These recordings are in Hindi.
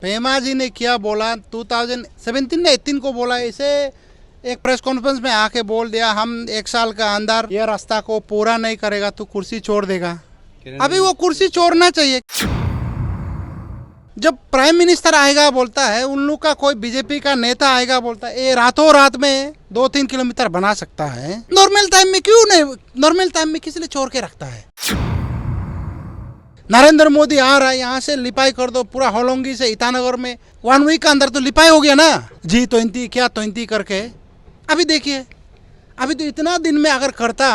पेमा जी ने क्या बोला 2017 ने 18 को बोला, इसे एक प्रेस कॉन्फ्रेंस में आके बोल दिया हम 1 साल का अंदर ये रास्ता को पूरा नहीं करेगा तो कुर्सी छोड़ देगा। अभी वो कुर्सी छोड़ना चाहिए। जब प्राइम मिनिस्टर आएगा बोलता है, उन लोग का कोई बीजेपी का नेता आएगा बोलता है ये रातों रात में 2-3 किलोमीटर बना सकता है, नॉर्मल टाइम में क्यों नहीं? नॉर्मल टाइम में किस लिए छोड़ के रखता है? नरेंद्र मोदी आ रहा है, यहाँ से लिपाई कर दो पूरा होलोंगी से ईटानगर में 1 वीक का अंदर तो लिपाई हो गया ना। G20 क्या 20 करके अभी देखिए, अभी तो इतना दिन में अगर करता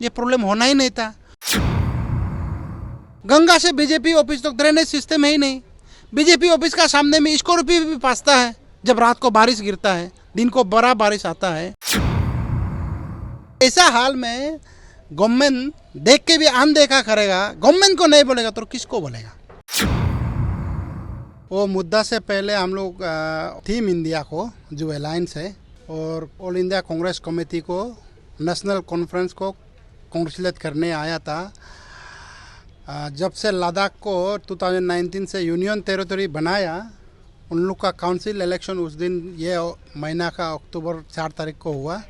ये प्रॉब्लम होना ही नहीं था। गंगा से बीजेपी ऑफिस तक ड्रेनेज सिस्टम है ही नहीं। बीजेपी ऑफिस का सामने में स्कॉर्पियो भी फंसता है जब रात को बारिश गिरता है, दिन को बड़ा बारिश आता है। ऐसा हाल में गवर्नमेंट देख के भी अनदेखा करेगा, गवर्नमेंट को नहीं बोलेगा तो किसको बोलेगा? वो मुद्दा से पहले हम लोग टीम इंडिया को जो अलायंस है और ऑल इंडिया कांग्रेस कमेटी को नेशनल कॉन्फ्रेंस को कांग्रेचुलेट करने आया था। जब से लद्दाख को 2019 से यूनियन टेरिटरी बनाया, उन लोग का काउंसिल इलेक्शन उस दिन ये महीना का अक्टूबर 4 तारीख को हुआ।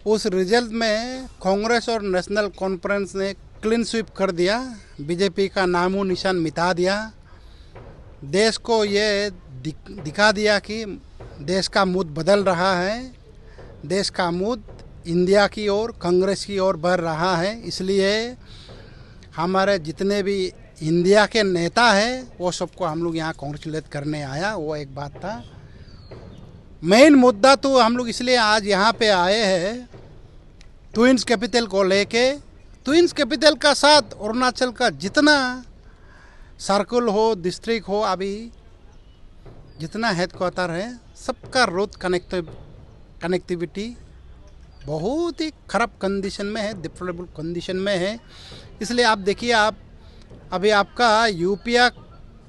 उस रिजल्ट में कांग्रेस और नेशनल कॉन्फ्रेंस ने क्लीन स्वीप कर दिया, बीजेपी का नामो निशान मिटा दिया। देश को ये दिखा दिया कि देश का मूड बदल रहा है, देश का मूड इंडिया की ओर, कांग्रेस की ओर बढ़ रहा है। इसलिए हमारे जितने भी इंडिया के नेता हैं वो सबको हम लोग यहाँ कांग्रेचुलेट करने आया, वो एक बात था। मेन मुद्दा तो हम लोग इसलिए आज यहाँ पे आए हैं ट्विंस कैपिटल को लेके। ट्विंस कैपिटल का साथ अरुणाचल का जितना सर्कल हो, डिस्ट्रिक्ट हो, अभी जितना हेडक्वार्टर है सबका रोड कनेक्टिविटी बहुत ही ख़राब कंडीशन में है, डिप्लोरेबल कंडीशन में है। इसलिए आप देखिए, आप अभी आपका यूपिया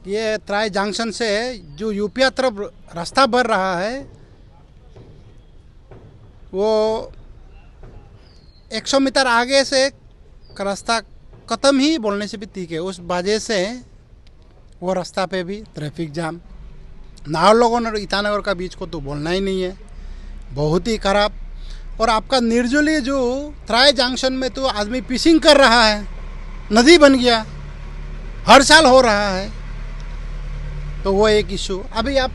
ये त्राई जंक्शन से जो यूपिया तरफ रास्ता बढ़ रहा है वो 100 मीटर आगे से रास्ता ख़त्म ही बोलने से भी ठीक है। उस वजह से वो रास्ता पे भी ट्रैफिक जाम, नाहरलगुन और ईटानगर का बीच को तो बोलना ही नहीं है, बहुत ही ख़राब। और आपका निर्जली जो त्राई जंक्शन में तो आदमी फिशिंग कर रहा है, नदी बन गया, हर साल हो रहा है, तो वो एक इशू। अभी आप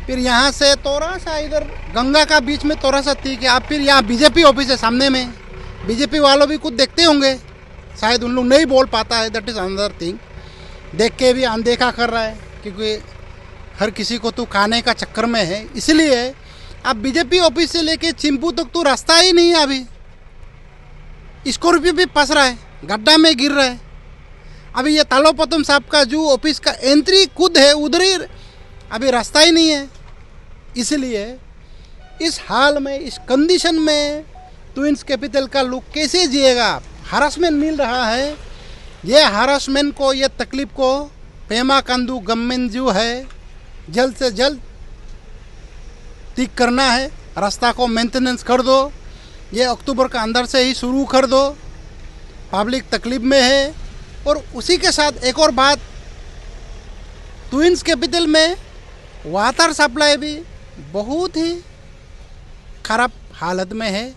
फिर यहाँ से थोड़ा सा इधर गंगा का बीच में थोड़ा सा ठीक है, आप फिर यहाँ बीजेपी ऑफिस है सामने में, बीजेपी वालों भी कुछ देखते होंगे, शायद उन लोग नहीं बोल पाता है, दैट इज़ अनदर थिंग। देख के भी अनदेखा कर रहा है क्योंकि हर किसी को तो खाने का चक्कर में है। इसलिए अब बीजेपी ऑफिस से लेके चिंपू तक तो रास्ता ही नहीं है। अभी स्कॉर्पियो भी फंस रहा है, गड्ढा में गिर रहा है। अभी ये तालोपतम साहब का जो ऑफिस का एंट्री खुद है उधर ही अभी रास्ता ही नहीं है। इसलिए इस हाल में, इस कंडीशन में ट्विंस कैपिटल का लोग कैसे जिएगा? हरासमेंट मिल रहा है। ये हरासमेंट को, ये तकलीफ को पेमा खांडू गवर्नमेंट जो है जल्द से जल्द ठीक करना है। रास्ता को मेंटेनेंस कर दो, ये अक्टूबर का अंदर से ही शुरू कर दो, पब्लिक तकलीफ में है। और उसी के साथ एक और बात, ट्विंस कैपिटल में वाटर सप्लाई भी बहुत ही ख़राब हालत में है।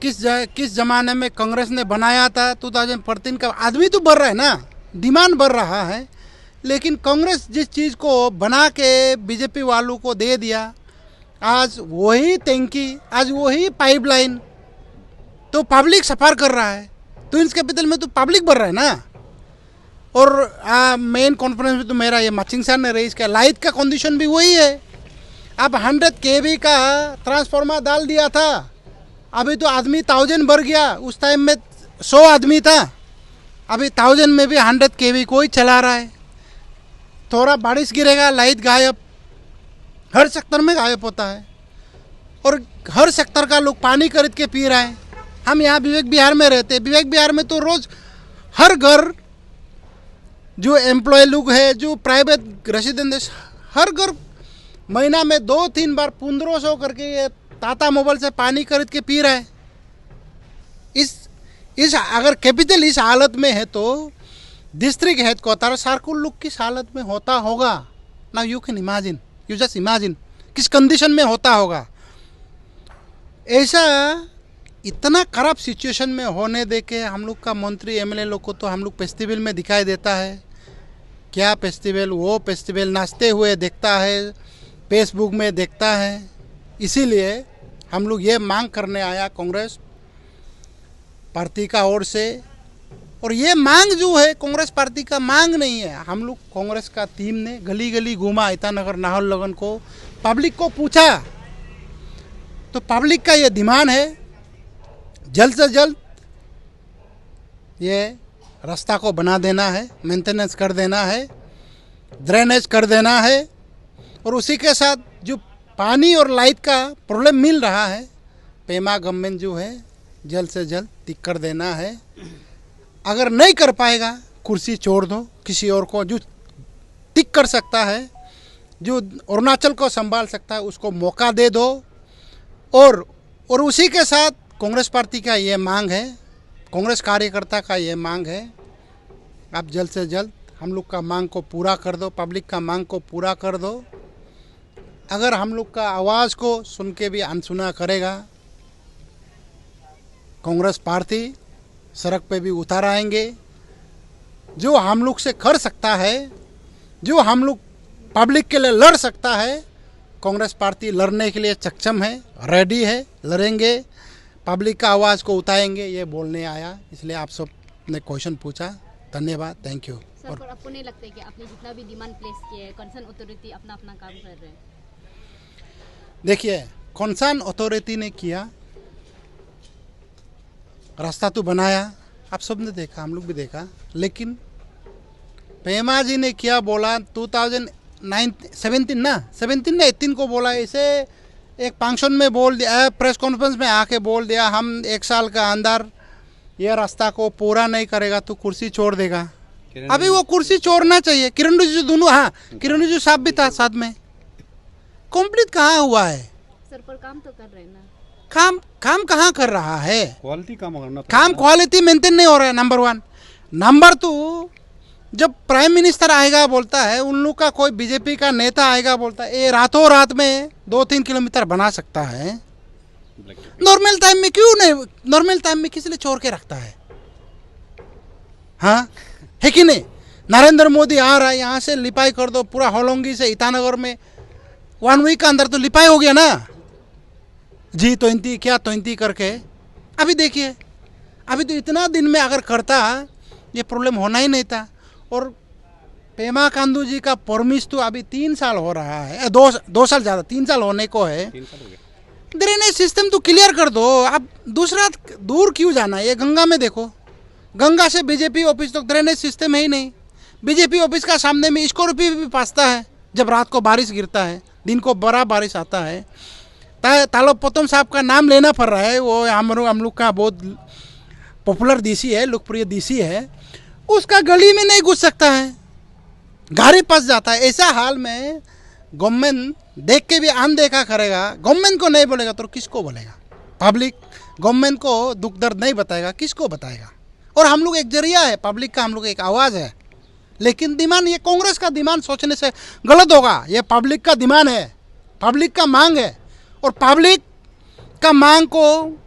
किस ज़माने में कांग्रेस ने बनाया था 2014 का, आदमी तो बढ़ रहा है ना, डिमांड बढ़ रहा है, लेकिन कांग्रेस जिस चीज़ को बना के बीजेपी वालों को दे दिया, आज वही टैंकी, आज वही पाइपलाइन, तो पब्लिक सफ़र कर रहा है। ट्विंस कैपिटल में तो पब्लिक बढ़ रहा है ना। और मेन कॉन्फ्रेंस में तो मेरा ये मचिंग सर ने रेज किया, लाइट का कंडीशन भी वही है। अब 100 kV का ट्रांसफार्मर डाल दिया था, अभी तो आदमी 1000 बढ़ गया। उस टाइम में 100 आदमी था, अभी 1000 में भी 100 kV कोई चला रहा है। थोड़ा बारिश गिरेगा, लाइट गायब, हर सेक्टर में गायब होता है। और हर सेक्टर का लोग पानी खरीद के पी रहा है। हम यहाँ विवेक विहार में रहते हैं, विवेक विहार में तो रोज़ हर घर जो एम्प्लॉय लोग है, जो प्राइवेट रेसिडेंट, हर घर महीना में 2-3 बार 1500 करके ये टाटा मोबाइल से पानी खरीद के पी रहा है। इस अगर कैपिटल इस हालत में है तो district head quarter circle look किस हालत में होता होगा ना, you can imagine, you just imagine किस कंडीशन में होता होगा। ऐसा इतना खराब सिचुएशन में होने दे के हम लोग का मंत्री एमएलए लोग को तो हम लोग फेस्टिवल में दिखाई देता है, क्या फेस्टिवल वो फेस्टिवल नाचते हुए देखता है, फेसबुक में देखता है। इसीलिए हम लोग ये मांग करने आया कांग्रेस पार्टी का ओर से, और ये मांग जो है कांग्रेस पार्टी का मांग नहीं है। हम लोग कांग्रेस का टीम ने गली गली घूमा, ईटानगर नाहरलगुन को, पब्लिक को पूछा, तो पब्लिक का ये डिमांड है जल्द से जल्द ये रास्ता को बना देना है, मेंटेनेंस कर देना है, ड्रेनेज कर देना है, और उसी के साथ जो पानी और लाइट का प्रॉब्लम मिल रहा है, पेमा गवर्नमेंट जो है जल्द से जल्द ठीक कर देना है। अगर नहीं कर पाएगा कुर्सी छोड़ दो, किसी और को जो ठीक कर सकता है, जो अरुणाचल को संभाल सकता है उसको मौका दे दो। और उसी के साथ कांग्रेस पार्टी का ये मांग है, कांग्रेस कार्यकर्ता का ये मांग है, आप जल्द से जल्द हम लोग का मांग को पूरा कर दो, पब्लिक का मांग को पूरा कर दो। अगर हम लोग का आवाज़ को सुन के भी अनसुना करेगा, कांग्रेस पार्टी सड़क पे भी उतार आएंगे। जो हम लोग से कर सकता है, जो हम लोग पब्लिक के लिए लड़ सकता है, कांग्रेस पार्टी लड़ने के लिए सक्षम है, रेडी है, लड़ेंगे, पब्लिक का आवाज़ को उठाएंगे, ये बोलने आया। इसलिए आप सब ने क्वेश्चन पूछा, धन्यवाद, थैंक यू। सर, पर आपको नहीं लगता है कि आपने जितना भी डिमांड प्लेस किया है, कंसर्न अथॉरिटी अपना अपना काम कर रहे हैं? देखिए, कंसर्न अथॉरिटी ने किया, रास्ता तो बनाया, आप सब ने देखा, हम लोग भी देखा, लेकिन पेमा जी ने क्या बोला 2017 को बोला, इसे एक फंक्शन में बोल दिया, प्रेस कॉन्फ्रेंस में आके बोल दिया, हम 1 साल का अंदर ये रास्ता को पूरा नहीं करेगा तो कुर्सी छोड़ देगा। अभी वो कुर्सी छोड़ना चाहिए। किरण रिजिजू दोनों, हाँ किरण रिजिजू साहब भी था साथ में, कंप्लीट कहाँ हुआ है? सर, पर काम तो कर रहे हैं ना। काम कहाँ कर रहा है? क्वालिटी काम क्वालिटी मेंटेन नहीं हो रहा है, नंबर 1। नंबर 2, जब प्राइम मिनिस्टर आएगा बोलता है, उन लोग का कोई बीजेपी का नेता आएगा बोलता है, ये रातों रात में 2-3 किलोमीटर बना सकता है। नॉर्मल टाइम में क्यों नहीं? नॉर्मल टाइम में किस लिए छोड़ के रखता है? हाँ है कि नहीं? नरेंद्र मोदी आ रहा है, यहाँ से लिपाई कर दो, पूरा होलोंगी से ईटानगर में 1 वीक का अंदर तो लिपाई हो गया ना, G20 क्या 20 करके। अभी देखिए, अभी तो इतना दिन में अगर करता ये प्रॉब्लम होना ही नहीं था। और पेमा खांडू जी का परमिश तो अभी 3 साल हो रहा है, 2 साल ज़्यादा, 3 साल होने को है। 3 साल हो गया। ड्रेनेज सिस्टम तो क्लियर कर दो, अब दूसरा दूर क्यों जाना है? ये गंगा में देखो, गंगा से बीजेपी ऑफिस तक ड्रेनेज सिस्टम है ही नहीं। बीजेपी ऑफिस का सामने में स्कॉर्पियो भी पासता है, जब रात को बारिश गिरता है, दिन को बड़ा बारिश आता है। तालब पोतम साहब का नाम लेना पड़ रहा है, वो हम लोग का बहुत पॉपुलर डीसी है, लोकप्रिय डीसी है, उसका गली में नहीं घुस सकता है, गाड़ी फंस जाता है। ऐसा हाल में गवर्नमेंट देख के भी अनदेखा करेगा, गवर्नमेंट को नहीं बोलेगा तो किसको बोलेगा? पब्लिक गवर्नमेंट को दुख दर्द नहीं बताएगा, किसको बताएगा? और हम लोग एक जरिया है, पब्लिक का हम लोग एक आवाज़ है। लेकिन डिमांड, ये कांग्रेस का डिमांड सोचने से गलत होगा, ये पब्लिक का डिमांड है, पब्लिक का मांग है। और पब्लिक का मांग को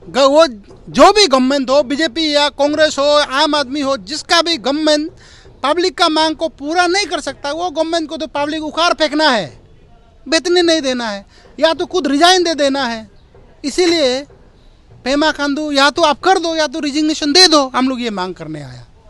वो जो भी गवर्नमेंट हो, बीजेपी या कांग्रेस हो, आम आदमी हो, जिसका भी गवर्नमेंट पब्लिक का मांग को पूरा नहीं कर सकता, वो गवर्नमेंट को तो पब्लिक उखाड़ फेंकना है, वेतन नहीं देना है, या तो खुद रिजाइन दे देना है। इसीलिए पेमा खांडू या तो आप कर दो या तो रिजिग्नेशन दे दो, हम लोग ये मांग करने आया।